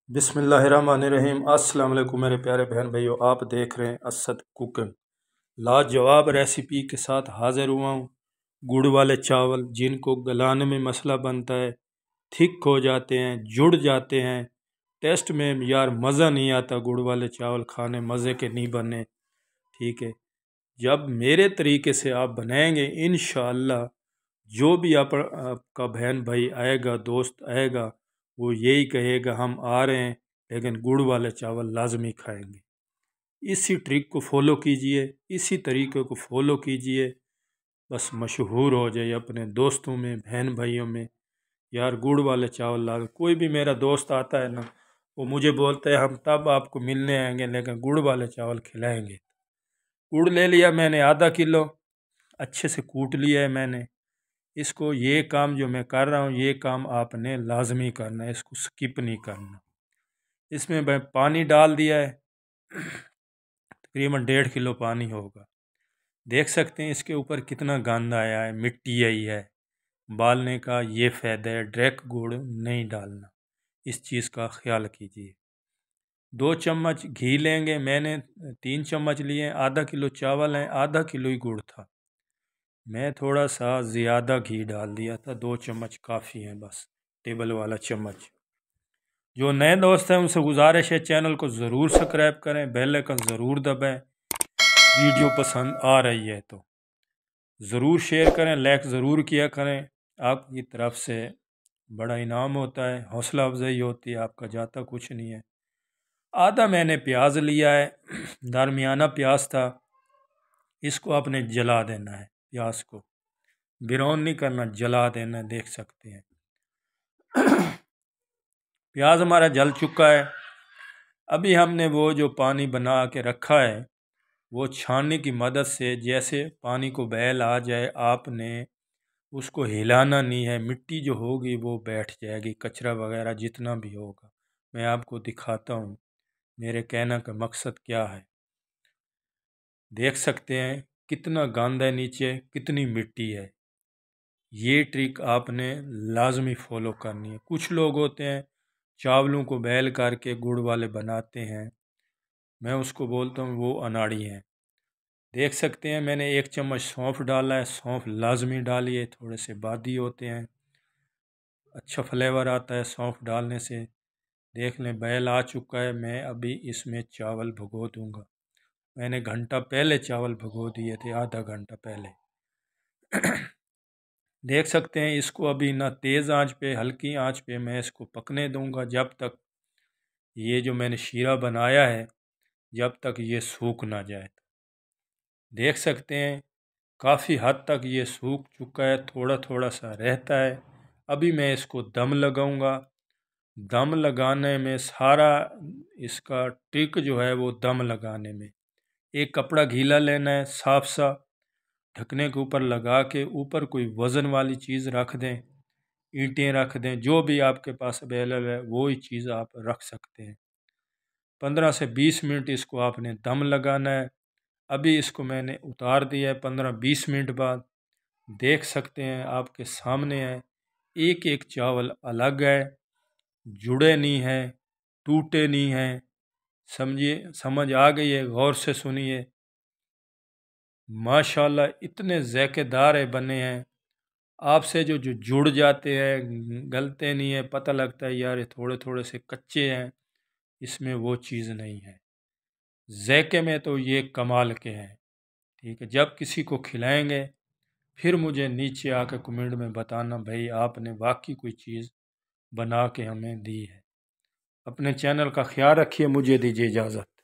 بسم اللہ الرحمن الرحیم۔ السلام علیکم میرے پیارے بہن بھائیو، آپ دیکھ رہے ہیں اسد کوکنگ۔ لاجواب ریسیپی کے ساتھ حاضر ہوا ہوں۔ گڑ والے چاول جن کو گلانے میں مسئلہ بنتا ہے، تھک ہو جاتے ہیں، جڑ جاتے ہیں، ٹیسٹ میں یار مزہ نہیں آتا، گڑ والے چاول کھانے مزے کے نہیں بنے، ٹھیک ہے۔ جب میرے طریقے سے آپ بنائیں گے انشاءاللہ جو بھی آپ کا بہن بھائی آئے گا، دوست آئے گا، وہ یہی کہے گا ہم آ رہے ہیں لیکن گڑ والے چاول لازمی کھائیں گے۔ اسی ٹرک کو فالو کیجئے، اسی طریقے کو فالو کیجئے، بس مشہور ہو جائے اپنے دوستوں میں، بہن بھائیوں میں، یار گڑ والے چاول لا۔ کوئی بھی میرا دوست آتا ہے نا، وہ مجھے بولتا ہے ہم تب آپ کو ملنے آئیں گے لیکن گڑ والے چاول کھلائیں گے۔ گڑ لے لیا میں نے آدھا کلو، اچھے سے کوٹ لیا ہے میں نے۔ اس کو یہ کام جو میں کر رہا ہوں یہ کام آپ نے لازمی کرنا ہے، اس کو سکپ نہیں کرنا۔ اس میں میں پانی ڈال دیا ہے، تقریباً 1.5 کلو پانی ہوگا۔ دیکھ سکتے ہیں اس کے اوپر کتنا گند آیا ہے، مٹی آئی ہے۔ بالنے کا یہ فائدہ ہے، ڈائریکٹ گڑ نہیں ڈالنا، اس چیز کا خیال کیجیے۔ 2 چمچ گھی لیں گے، میں نے 3 چمچ لیے، آدھا کلو چاول ہیں، آدھا کلو ہی گڑ تھا، میں تھوڑا سا زیادہ گھی ڈال دیا تھا، 2 چمچ کافی ہیں بس، ٹیبل والا چمچ۔ جو نئے دوست ہیں ان سے گزارش ہے چینل کو ضرور سبسکرائب کریں، بیل آئکن ضرور دبائیں، ویڈیو پسند آ رہی ہے تو ضرور شیئر کریں، لائک ضرور کیا کریں، آپ کی طرف سے بڑا انعام ہوتا ہے، حوصلہ افزائی ہوتی ہے، آپ کا جاتا کچھ نہیں ہے۔ آدھا میں نے پیاز لیا ہے، درمیانہ پیاز تھا، اس کو آپ نے جلا دینا ہے، پیاز کو براؤن نہیں کرنا، جلا دینا ہے، دیکھ سکتے ہیں۔ پیاز ہمارا جل چکا ہے، ابھی ہم نے وہ جو پانی بنا کے رکھا ہے وہ چھاننے کی مدد سے جیسے پانی کو بیل آ جائے، آپ نے اس کو ہلانا نہیں ہے، مٹی جو ہوگی وہ بیٹھ جائے گی، کچرا وغیرہ جتنا بھی ہوگا۔ میں آپ کو دکھاتا ہوں میرے کہنے کا مقصد کیا ہے۔ دیکھ سکتے ہیں کتنا گند ہے نیچے، کتنی مٹی ہے۔ یہ ٹرک آپ نے لازمی فالو کرنی ہے۔ کچھ لوگ ہوتے ہیں چاولوں کو بیل کر کے گڑ والے بناتے ہیں، میں اس کو بولتا ہوں وہ اناڑی ہیں۔ دیکھ سکتے ہیں میں نے 1 چمچ سونف ڈالا ہے، سونف لازمی ڈالیے، تھوڑے سے بادی ہوتے ہیں، اچھا فلیور آتا ہے سونف ڈالنے سے۔ دیکھ لیں بیل آ چکا ہے، میں ابھی اس میں چاول بھگو دوں گا۔ میں نے گھنٹہ پہلے چاول بھگو دیے تھے، آدھا گھنٹہ پہلے۔ دیکھ سکتے ہیں اس کو ابھی نہ تیز آنچ پہ، ہلکی آنچ پہ میں اس کو پکنے دوں گا جب تک یہ جو میں نے شیرہ بنایا ہے جب تک یہ سوکھ نہ جائے۔ دیکھ سکتے ہیں کافی حد تک یہ سوکھ چکا ہے، تھوڑا تھوڑا سا رہتا ہے۔ ابھی میں اس کو دم لگاؤں گا۔ دم لگانے میں سارا اس کا ٹرک جو ہے وہ دم لگانے میں، ایک کپڑا گیلا لینا ہے صاف سا، ڈھکنے کے اوپر لگا کے اوپر کوئی وزن والی چیز رکھ دیں، اینٹیں رکھ دیں، جو بھی آپ کے پاس اویلیبل ہے وہی چیز آپ رکھ سکتے ہیں۔ 15 سے 20 منٹ اس کو آپ نے دم لگانا ہے۔ ابھی اس کو میں نے اتار دیا ہے 15-20 منٹ بعد۔ دیکھ سکتے ہیں آپ کے سامنے ہے، ایک ایک چاول الگ ہے، جڑے نہیں ہیں، ٹوٹے نہیں ہیں، سمجھ آ گئی ہے، غور سے سنیے۔ ماشاءاللہ اتنے ذائقے دار بنے ہیں، آپ سے جو جڑ جاتے ہیں، گلتے نہیں ہیں، پتہ لگتا ہے یار یہ تھوڑے تھوڑے سے کچے ہیں، اس میں وہ چیز نہیں ہے۔ ذائقے میں تو یہ کمال کے ہیں، ٹھیک ہے۔ جب کسی کو کھلائیں گے پھر مجھے نیچے آ کے کمنٹ میں بتانا بھائی آپ نے واقعی کوئی چیز بنا کے ہمیں دی ہے۔ اپنے چینل کا خیال رکھیے، مجھے دیجیے اجازت۔